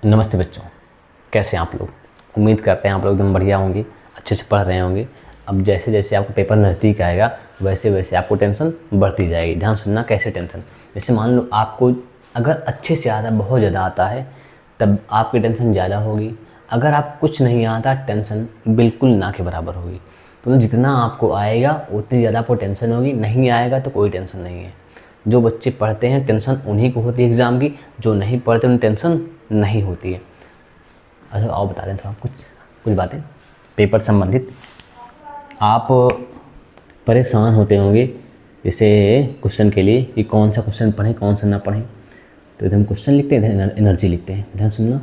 नमस्ते बच्चों, कैसे हैं आप लोग। उम्मीद करते हैं आप लोग एकदम बढ़िया होंगे, अच्छे से पढ़ रहे होंगे। अब जैसे जैसे आपको पेपर नज़दीक आएगा वैसे वैसे आपको टेंशन बढ़ती जाएगी। ध्यान सुनना, कैसे टेंशन। जैसे मान लो आपको अगर अच्छे से आता, बहुत ज़्यादा आता है, तब आपकी टेंशन ज़्यादा होगी। अगर आप कुछ नहीं आता, टेंशन बिल्कुल ना के बराबर होगी। तो जितना आपको आएगा उतनी ज़्यादा आपको टेंशन होगी, नहीं आएगा तो कोई टेंशन नहीं है। जो बच्चे पढ़ते हैं टेंशन उन्हीं को होती है एग्ज़ाम की, जो नहीं पढ़ते उन्हें टेंशन नहीं होती है। अच्छा आओ बता दें थोड़ा कुछ बातें पेपर संबंधित। आप परेशान होते होंगे जैसे क्वेश्चन के लिए कि कौन सा क्वेश्चन पढ़ें कौन सा ना पढ़ें। तो इधर हम क्वेश्चन लिखते हैं, इधर एनर्जी लिखते हैं। ध्यान सुनना,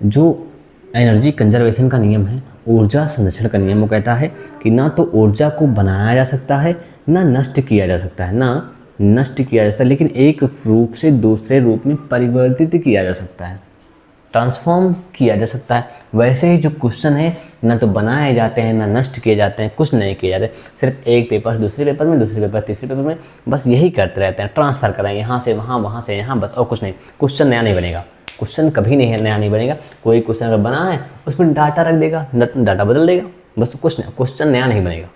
जो एनर्जी कंजर्वेशन का नियम है, ऊर्जा संरक्षण का नियम, वो कहता है कि ना तो ऊर्जा को बनाया जा सकता है ना नष्ट किया जा सकता है, लेकिन एक रूप से दूसरे रूप में परिवर्तित किया जा सकता है, ट्रांसफॉर्म किया जा सकता है। वैसे ही जो क्वेश्चन है ना तो बनाए जाते हैं ना नष्ट किए जाते हैं, कुछ नहीं किए जाते। सिर्फ एक पेपर से दूसरे पेपर में, दूसरे पेपर तीसरे पेपर में, बस यही करते रहते हैं, ट्रांसफ़र करें यहाँ से वहाँ, वहाँ से यहाँ, बस और कुछ नहीं। क्वेश्चन नया नहीं बनेगा, क्वेश्चन कभी नहीं नया नहीं बनेगा। कोई क्वेश्चन अगर बना है उसमें डाटा रख देगा, डाटा बदल देगा, बस कुछ नहीं, क्वेश्चन नया नहीं बनेगा।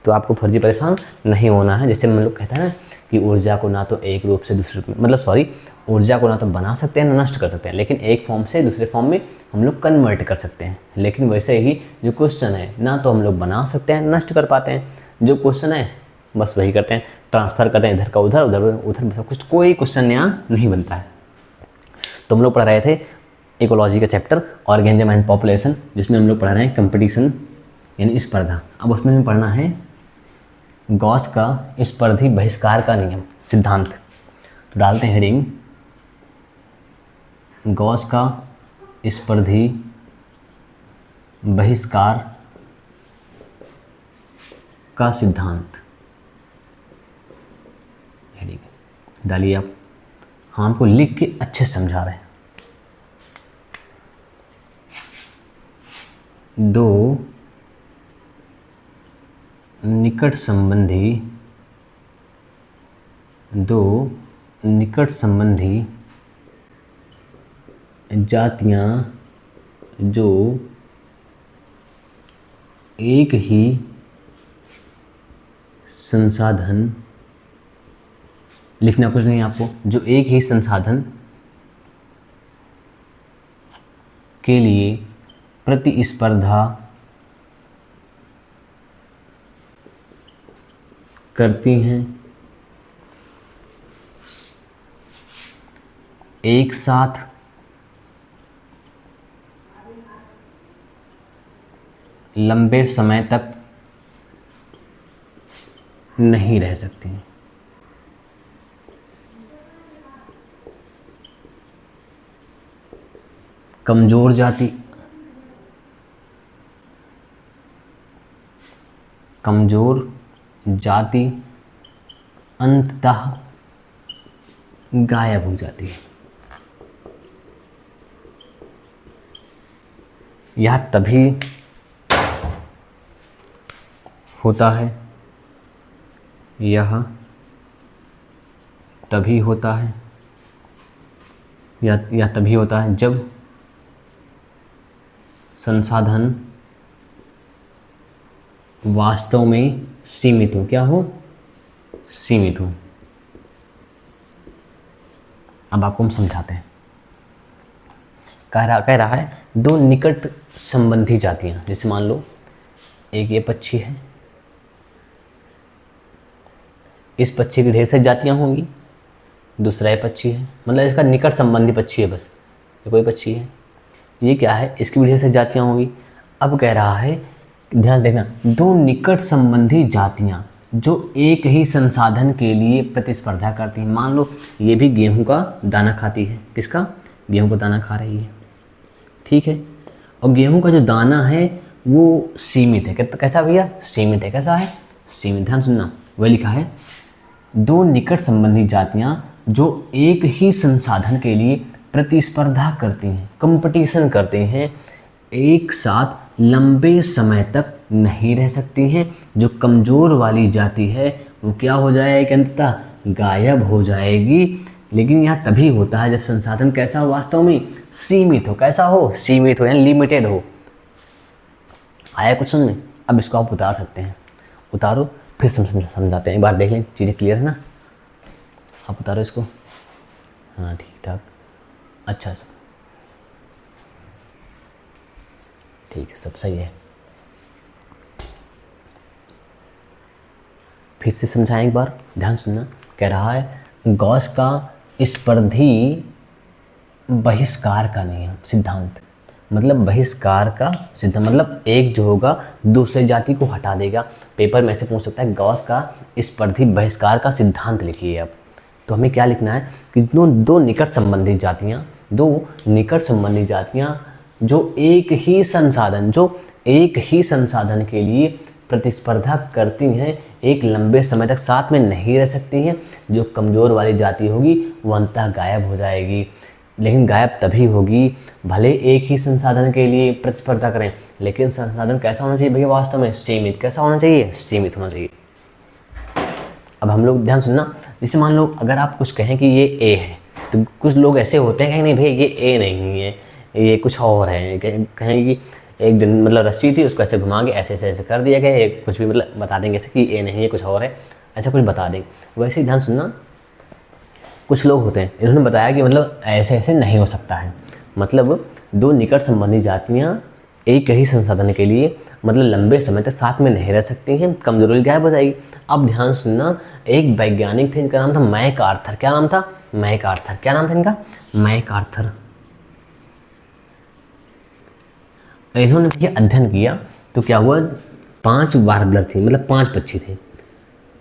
तो आपको फर्जी परेशान नहीं होना है। जैसे हम लोग कहते हैं ना कि ऊर्जा को ना तो एक रूप से दूसरे रूप में, ऊर्जा को ना तो बना सकते हैं ना नष्ट कर सकते हैं, लेकिन एक फॉर्म से दूसरे फॉर्म में हम लोग कन्वर्ट कर सकते हैं। लेकिन वैसे ही जो क्वेश्चन है ना तो हम लोग बना सकते हैं नष्ट कर पाते हैं। जो क्वेश्चन है बस वही करते हैं, ट्रांसफ़र करते हैं इधर का उधर, उधर उधर, बस कुछ कोई क्वेश्चन नया नहीं बनता है। तो हम लोग पढ़ रहे थे इकोलॉजी का चैप्टर ऑर्गेनिज्म एंड पॉपुलेशन, जिसमें हम लोग पढ़ रहे हैं कंपटीशन यानी स्पर्धा। अब उसमें हमें पढ़ना है गॉस का स्पर्धी बहिष्कार का नियम सिद्धांत। तो डालते हैं हेडिंग, गॉस का स्पर्धी बहिष्कार का सिद्धांत। हेडिंग डालिए आप। हाँ, हमको लिख के अच्छे से समझा रहे हैं। दो निकट संबंधी जातियां जो एक ही संसाधन, लिखना कुछ नहीं आपको, जो एक ही संसाधन के लिए प्रतिस्पर्धा करती हैं, एक साथ लंबे समय तक नहीं रह सकती हैं। कमजोर जाति अंततः गायब हो जाती है। यह तभी होता है, या तभी होता है जब संसाधन वास्तव में सीमित हो। क्या हो? सीमित हो। अब आपको हम समझाते हैं। कह रहा है दो निकट संबंधी जातियां, जैसे मान लो एक ये पक्षी है, इस पक्षी की ढेर सारी जातियां होंगी, दूसरा ये पक्षी है, मतलब इसका निकट संबंधी पक्षी है, बस ये कोई पक्षी है, ये क्या है, इसकी भी ढेर सारी जातियां होंगी। अब कह रहा है, ध्यान देना, दो निकट संबंधी जातियां जो एक ही संसाधन के लिए प्रतिस्पर्धा करती हैं। मान लो ये भी गेहूं का दाना खाती है। किसका? गेहूं का दाना खा रही है, ठीक है। और गेहूं का जो दाना है वो सीमित है। कैसा भैया? सीमित है। कैसा है? सीमित। ध्यान सुनना, वही लिखा है, दो निकट संबंधी जातियां जो एक ही संसाधन के लिए प्रतिस्पर्धा करती हैं, कंपटीशन करते हैं, एक साथ लंबे समय तक नहीं रह सकती हैं। जो कमज़ोर वाली जाति है वो क्या हो जाएगी? अंततः गायब हो जाएगी। लेकिन यह तभी होता है जब संसाधन कैसा हो, वास्तव में सीमित हो। कैसा हो? सीमित हो, यानी लिमिटेड हो। आया कुछ समझ में? अब इसको आप उतार सकते हैं, उतारो फिर समझाते हैं। एक बार देख लें, चीज़ें क्लियर है ना? आप उतारो इसको। हाँ ठीक ठाक, अच्छा सब ठीक है, सब सही है। फिर से समझाएं एक बार, ध्यान सुनना। कह रहा है गॉस का स्पर्धी बहिष्कार का नियम, सिद्धांत। मतलब बहिष्कार का सिद्धांत मतलब एक जो होगा दूसरे जाति को हटा देगा। पेपर में से पूछ सकता है गॉस का स्पर्धी बहिष्कार का सिद्धांत लिखिए। अब तो हमें क्या लिखना है कि दो निकट संबंधी जातियाँ जो एक ही संसाधन के लिए प्रतिस्पर्धा करती हैं, एक लंबे समय तक साथ में नहीं रह सकती हैं। जो कमज़ोर वाली जाति होगी वो अंततः गायब हो जाएगी। लेकिन गायब तभी होगी भले एक ही संसाधन के लिए प्रतिस्पर्धा करें, लेकिन संसाधन कैसा होना चाहिए भैया? वास्तव में सीमित। कैसा होना चाहिए? सीमित होना चाहिए। अब हम लोग ध्यान सुनना, जैसे मान लो अगर आप कुछ कहें कि ये ए है, तो कुछ लोग ऐसे होते हैं कि नहीं भैया ये ए नहीं है, ये कुछ और है। कहें कि एक दिन मतलब रस्सी थी, उसको ऐसे घुमा के ऐसे ऐसे कर दिया गया, कुछ भी मतलब बता देंगे ऐसे कि ए नहीं है कुछ और है, ऐसा कुछ बता देंगे। वैसे ही ध्यान सुनना, कुछ लोग होते हैं, इन्होंने बताया कि मतलब ऐसे ऐसे नहीं हो सकता है। मतलब दो निकट संबंधी जातियाँ एक ही संसाधन के लिए मतलब लंबे समय तक साथ में नहीं रह सकती हैं, कमजोरी गायब हो जाएगी। अब ध्यान सुनना, एक वैज्ञानिक थे, इनका नाम था मैक आर्थर। क्या नाम था? MacArthur. क्या नाम था इनका? MacArthur. इन्होंने ये अध्ययन किया तो क्या हुआ, 5 वार्बलर थी, मतलब 5 पक्षी थे,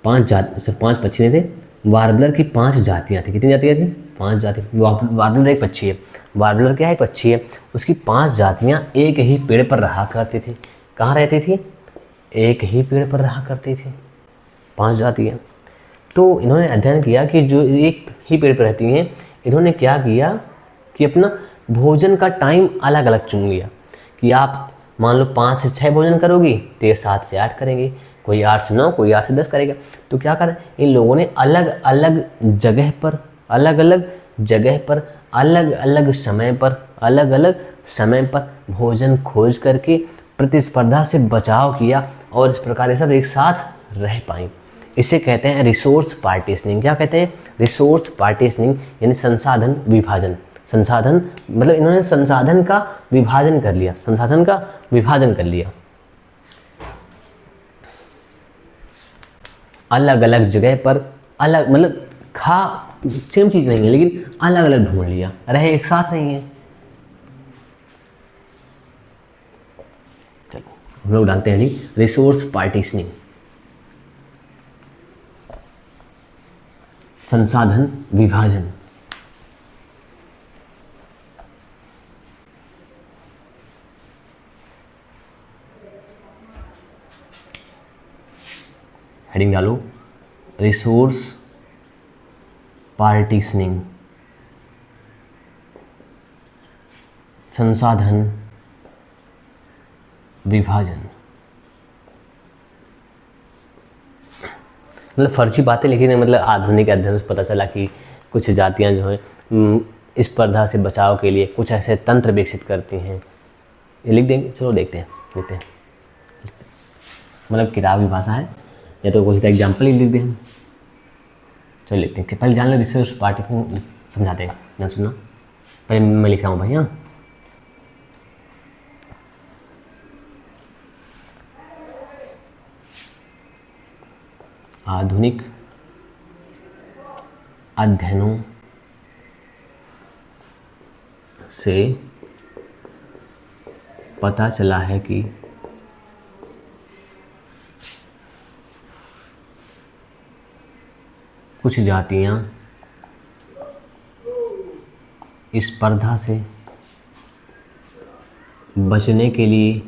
5 पक्षी नहीं थे, वार्बलर की 5 जातियाँ थी। कितनी जातियाँ थी? 5 जाति। वार्बलर एक पक्षी है, वार्बलर क्या है? पक्षी है। उसकी 5 जातियाँ एक ही पेड़ पर रहा करती थी। कहाँ रहती थी? एक ही पेड़ पर रहा करती थी 5 जातियाँ। तो इन्होंने अध्ययन किया कि जो एक ही पेड़ पर रहती हैं, इन्होंने क्या किया कि अपना भोजन का टाइम अलग अलग चुन लिया कि आप मान लो 5 से 6 भोजन करोगी तो ये 7 से 8 करेंगे, कोई 8 से 9, कोई 8 से 10 करेगा। तो क्या करें, इन लोगों ने अलग अलग जगह पर अलग अलग समय पर भोजन खोज करके प्रतिस्पर्धा से बचाव किया और इस प्रकार ये सब एक साथ रह पाएँ। इसे कहते हैं रिसोर्स पार्टीशनिंग। क्या कहते हैं? रिसोर्स पार्टीशनिंग, यानी संसाधन विभाजन। संसाधन मतलब इन्होंने संसाधन का विभाजन कर लिया, अलग अलग जगह पर अलग, मतलब सेम चीज़ नहीं है लेकिन अलग अलग ढूंढ लिया, रहे एक साथ नहीं है। चलो हम लोग डालते हैं जी रिसोर्स पार्टीशनिंग, संसाधन विभाजन। हेडिंग डालो रिसोर्स पार्टीशनिंग, संसाधन विभाजन। मतलब फर्जी बातें लिखी नहीं, मतलब आधुनिक अध्ययन से पता चला कि कुछ जातियां जो हैं स्पर्धा से बचाव के लिए कुछ ऐसे तंत्र विकसित करती हैं। ये लिख देंगे, चलो देखते हैं मतलब किताबी भाषा है या तो कोई एग्जाम्पल ही लिख दें हम। चलो लिखते हैं कि पहले जान लो रिसोर्स पार्टीशनिंग समझाते हैं। ना सुनना, पहले मैं लिख रहा हूँ भाई। हाँ, आधुनिक अध्ययनों से पता चला है कि कुछ जातियां स्पर्धा से बचने के लिए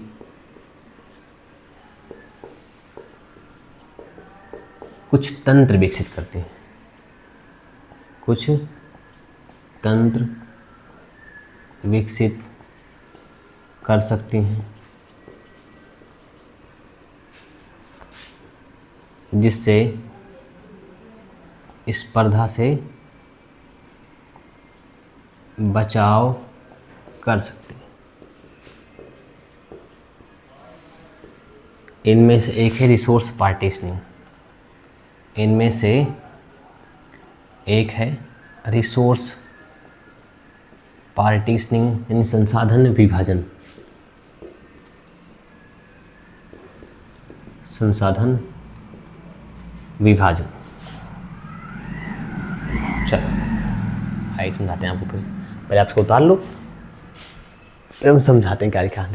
कुछ तंत्र विकसित करती हैं, कुछ तंत्र विकसित कर सकती हैं जिससे स्पर्धा से बचाव कर सकते हैं। इनमें से एक है रिसोर्स पार्टीशनिंग, इनमें से एक है रिसोर्स पार्टीशनिंग यानी संसाधन विभाजन, संसाधन विभाजन। चलो आइए समझाते हैं आपको, फिर पहले आप इसको उतार लो, फिर हम समझाते हैं क्या लिखा।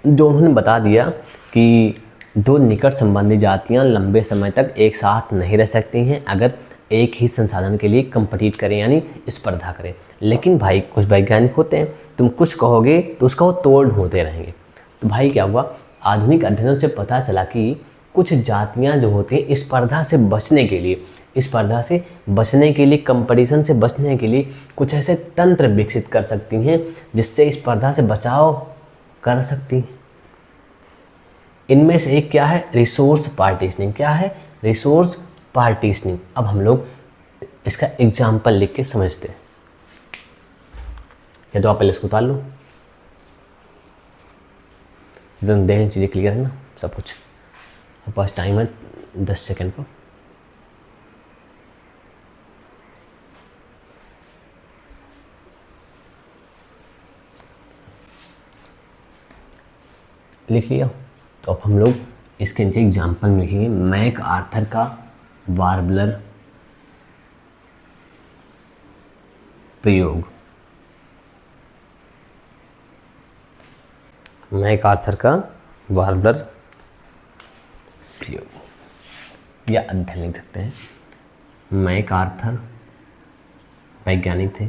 जो उन्होंने बता दिया कि दो निकट संबंधी जातियां लंबे समय तक एक साथ नहीं रह सकती हैं अगर एक ही संसाधन के लिए कंपीट करें यानी स्पर्धा करें। लेकिन भाई कुछ वैज्ञानिक होते हैं, तुम कुछ कहोगे तो उसका वो तोड़ ढूंढते रहेंगे। तो भाई क्या हुआ, आधुनिक अध्ययनों से पता चला कि कुछ जातियां जो होती हैं स्पर्धा से बचने के लिए, स्पर्धा से बचने के लिए, कंपटीशन से बचने के लिए कुछ ऐसे तंत्र विकसित कर सकती हैं जिससे स्पर्धा से बचाव कर सकती हैं। इनमें से एक क्या है, रिसोर्स पार्टीशनिंग। क्या है, रिसोर्स पार्टीशनिंग। अब हम लोग इसका एग्जाम्पल लिख के समझते हैं। या तो आप पहले इसको उतार लो, एकदम देख चीज़ें क्लियर है ना सब कुछ। अब पास टाइम है 10 सेकेंड का। लिख लिया। तो अब हम लोग इसके नीचे एग्जाम्पल में लिखेंगे मैक आर्थर का वार्बलर प्रयोग। मैक आर्थर का वार्बलर प्रयोग या अध्ययन लिख सकते हैं। मैक आर्थर वैज्ञानिक थे।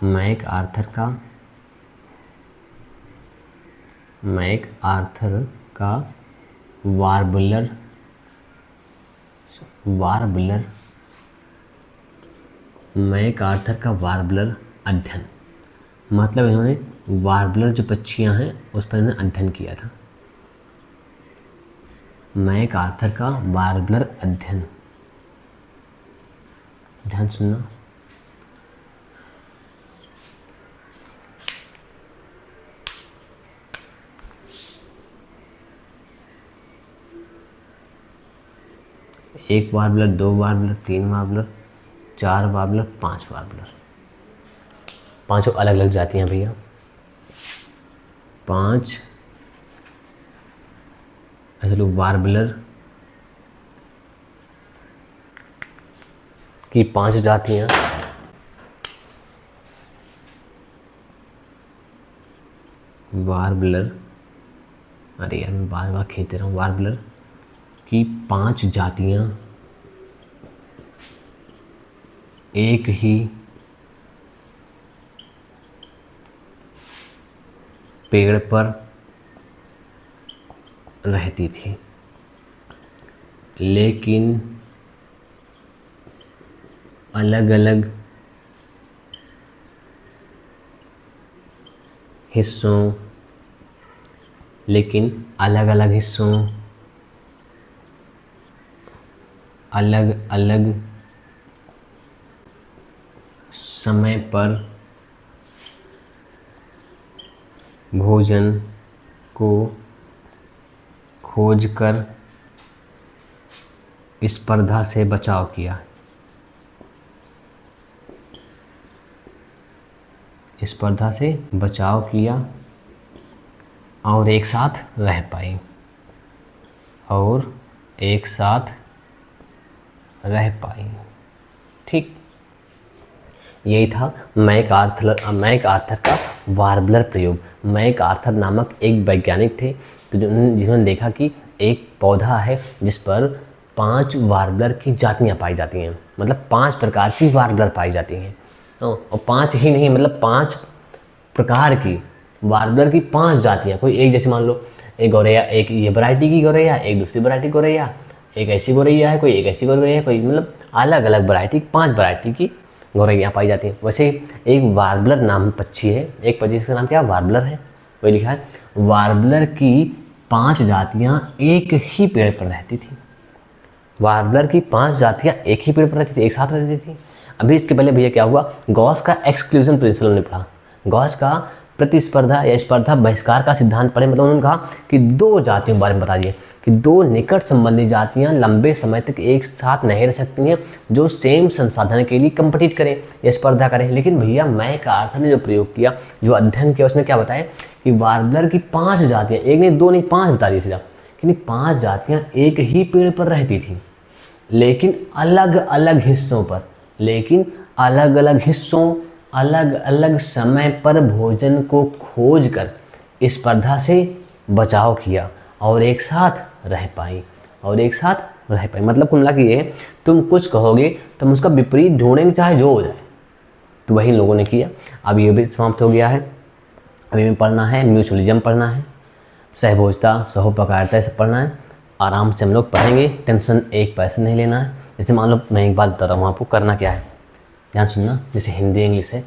मैक आर्थर का वार्बलर मैक आर्थर का वार्बलर अध्ययन, मतलब इन्होंने वार्बलर जो पक्षियां हैं उस पर इन्होंने अध्ययन किया था। मैक आर्थर का वार्बलर अध्ययन, ध्यान सुनना। एक वार्बलर, दो वार्बलर, तीन वार्बलर, चार वार्बलर, पांच वार्बलर। पांचों अलग अलग जातियां भैया। पांच चलो वार्बलर की पांच जातियां। वार्बलर, अरे यार मैं बार बार खींचते रहा हूँ। वार्बलर की पांच जातियां एक ही पेड़ पर रहती थी, लेकिन अलग अलग हिस्सों अलग अलग समय पर भोजन को खोजकर स्पर्धा से बचाव किया। स्पर्धा से बचाव किया और एक साथ रह पाई। ठीक, यही था मैक आर्थर का वार्बलर प्रयोग। मैक आर्थर नामक एक वैज्ञानिक थे तो जिन्होंने देखा कि एक पौधा है जिस पर 5 वार्बलर की जातियां पाई जाती हैं, मतलब 5 प्रकार की वार्बलर पाई जाती हैं। और 5 ही नहीं, मतलब 5 प्रकार की वार्बलर की 5 जातियां। कोई एक, जैसे मान लो एक गौरैया, एक ये वैरायटी की गौरैया, एक दूसरी वैरायटी गौरैया, एक ऐसी गौरैया है, कोई एक ऐसी गौरैया है, कोई मतलब अलग अलग वैरायटी, 5 वैरायटी की गौरैया पाई जाती हैं। वैसे एक वार्बलर नाम पक्षी है, एक पक्षी का नाम क्या वार्बलर है, वही लिखा है। वार्बलर की 5 जातियां एक ही पेड़ पर रहती थी। वार्बलर की 5 जातियां एक ही पेड़ पर रहती थी, एक साथ रहती थी। अभी इसके पहले भैया क्या हुआ, गॉस का एक्सक्लूजन प्रिंसिपल ने पढ़ा, गॉस का प्रतिस्पर्धा या स्पर्धा बहिष्कार का सिद्धांत पढ़े। मतलब उन्होंने कहा कि दो जातियों के बारे में बता दिए कि दो निकट संबंधी जातियां लंबे समय तक एक साथ नहीं रह सकती हैं जो सेम संसाधन के लिए कंपीट करें या स्पर्धा करें। लेकिन भैया मैं का आर्थर ने जो प्रयोग किया, जो अध्ययन किया, उसमें क्या बताया कि वार्बलर की 5 जातियाँ, एक नहीं 2 नहीं 5 बता दी सीधा, कि 5 जातियाँ एक ही पेड़ पर रहती थी लेकिन अलग अलग हिस्सों पर, लेकिन अलग अलग हिस्सों अलग अलग समय पर भोजन को खोज कर स्पर्धा से बचाव किया और एक साथ रह पाई, और एक साथ रह पाई। मतलब कुल मिला के ये, तुम कुछ कहोगे तुम उसका विपरीत ढूंढेंगे चाहे जो हो जाए, तो वही लोगों ने किया। अब ये भी समाप्त हो गया है। अभी हमें पढ़ना है म्यूचुअलिज्म, पढ़ना है सहभोजता, सहोपकारिता, ये सब पढ़ना है। आराम से हम लोग पढ़ेंगे, टेंशन एक पैसे नहीं लेना है। जैसे मान लो मैं एक बात बता रहा हूँ आपको, करना क्या है, ध्यान सुनना। जैसे हिंदी इंग्लिश है,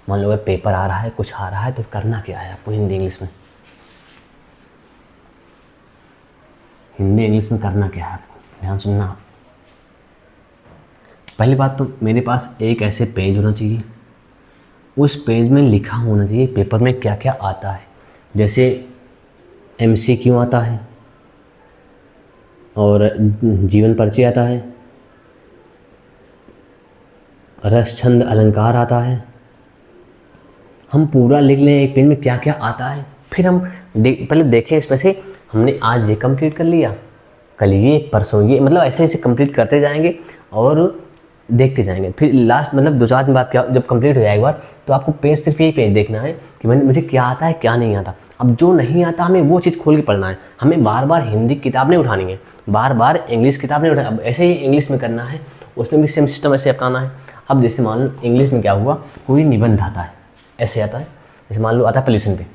मान लो अगर पेपर आ रहा है, कुछ आ रहा है, तो करना क्या है आपको हिंदी इंग्लिश में, हिंदी इंग्लिश में करना क्या है आपको, ध्यान सुनना। पहली बात तो मेरे पास एक ऐसे पेज होना चाहिए, उस पेज में लिखा होना चाहिए पेपर में क्या क्या आता है। जैसे MCQ आता है और जीवन परिचय आता है, रस छंद अलंकार आता है। हम पूरा लिख लें एक पेज में क्या क्या आता है, फिर हम पहले देखें इसमें से हमने आज ये कंप्लीट कर लिया, कल ये, परसों ये, मतलब ऐसे ऐसे कंप्लीट करते जाएंगे और देखते जाएंगे। फिर लास्ट मतलब 2-4 दिन बाद क्या, जब कंप्लीट हो जाए एक बार, तो आपको पेज सिर्फ यही पेज देखना है कि मुझे क्या आता है क्या नहीं आता। अब जो नहीं आता हमें वो चीज़ खोल के पढ़ना है। हमें बार बार हिंदी किताब नहीं उठानी है, बार बार इंग्लिश किताब नहीं उठानी। अब ऐसे ही इंग्लिश में करना है, उसमें भी सेम सिस्टम ऐसे अपनाना है। अब जैसे मान लो इंग्लिश में क्या हुआ, कोई निबंध आता है, ऐसे आता है। जैसे मान लो आता है पोल्यूशन पे,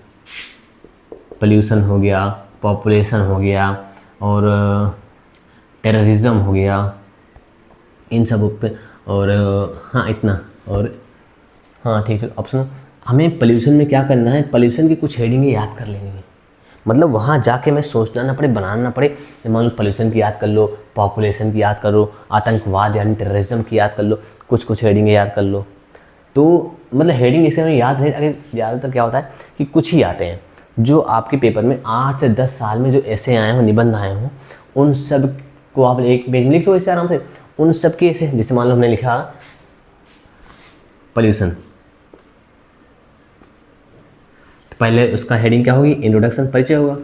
पोल्यूशन हो गया, पॉपुलेशन हो गया और टेररिज्म हो गया, इन सब पे, और हाँ इतना, और हाँ ठीक है। अब सुनो, हमें पोल्यूशन में क्या करना है, पोल्यूशन की कुछ हेडिंगें याद कर लेनी है। मतलब वहाँ जाके मैं सोचना ना पड़े, बनाना ना पड़े। मान लो पोल्यूशन की याद कर लो, पॉपुलेशन की याद करो, आतंकवाद यानी टेररिज्म की याद कर लो, कुछ हेडिंगें याद कर लो। तो मतलब हेडिंग इसे हमें याद नहीं, अगर ज़्यादातर क्या होता है कि कुछ ही आते हैं जो आपके पेपर में 8 से 10 साल में जो ऐसे आए हों, निबंध आए हों, उन सब को आप एक पेज में लिख लो ऐसे आराम से। उन सब के ऐसे, जैसे मान लो हमने लिखा पोल्यूशन, तो पहले उसका हेडिंग क्या होगी, इंट्रोडक्शन, परिचय होगा।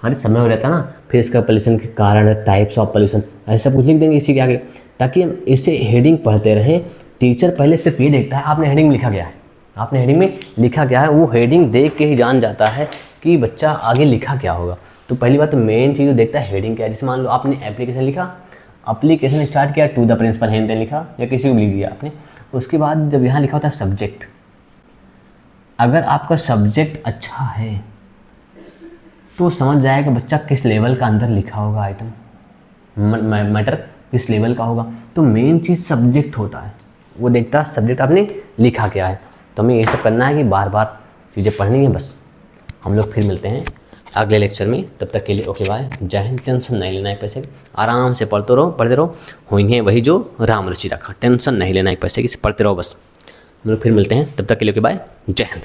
हर समय हो रहता है ना, फिर इसका पोल्यूशन के कारण, टाइप्स ऑफ पोल्यूशन, ऐसा कुछ लिख देंगे इसी के आगे, ताकि हम इसे हेडिंग पढ़ते रहें। टीचर पहले सिर्फ ये देखता है आपने हेडिंग में लिखा गया है, आपने हेडिंग में लिखा क्या है, वो हेडिंग देख के ही जान जाता है कि बच्चा आगे लिखा क्या होगा। तो पहली बात तो मेन चीज़ देखता है हेडिंग क्या है। जैसे मान लो आपने एप्लीकेशन लिखा, एप्लीकेशन स्टार्ट किया, टू द प्रिंसिपल हेन देन लिखा, या किसी को लिख दिया आपने। उसके बाद जब यहाँ लिखा होता है सब्जेक्ट, अगर आपका सब्जेक्ट अच्छा है तो समझ जाएगा बच्चा किस लेवल का अंदर लिखा होगा आइटम, मैटर किस लेवल का होगा। तो मेन चीज़ सब्जेक्ट होता है, वो देखता है सब्जेक्ट आपने लिखा क्या है। तो हमें ये सब करना है कि बार बार चीज़ें पढ़नी है बस। हम लोग फिर मिलते हैं अगले लेक्चर में, तब तक के लिए ओके बाय, जय हिंद। टेंशन नहीं लेना है पैसे, आराम से पढ़ते रहो होंगे वही जो राम रुचि रखा। टेंशन नहीं लेना है पैसे की, पढ़ते रहो बस। हम लोग फिर मिलते हैं, तब तक के लिए ओके बाय, जय हिंद।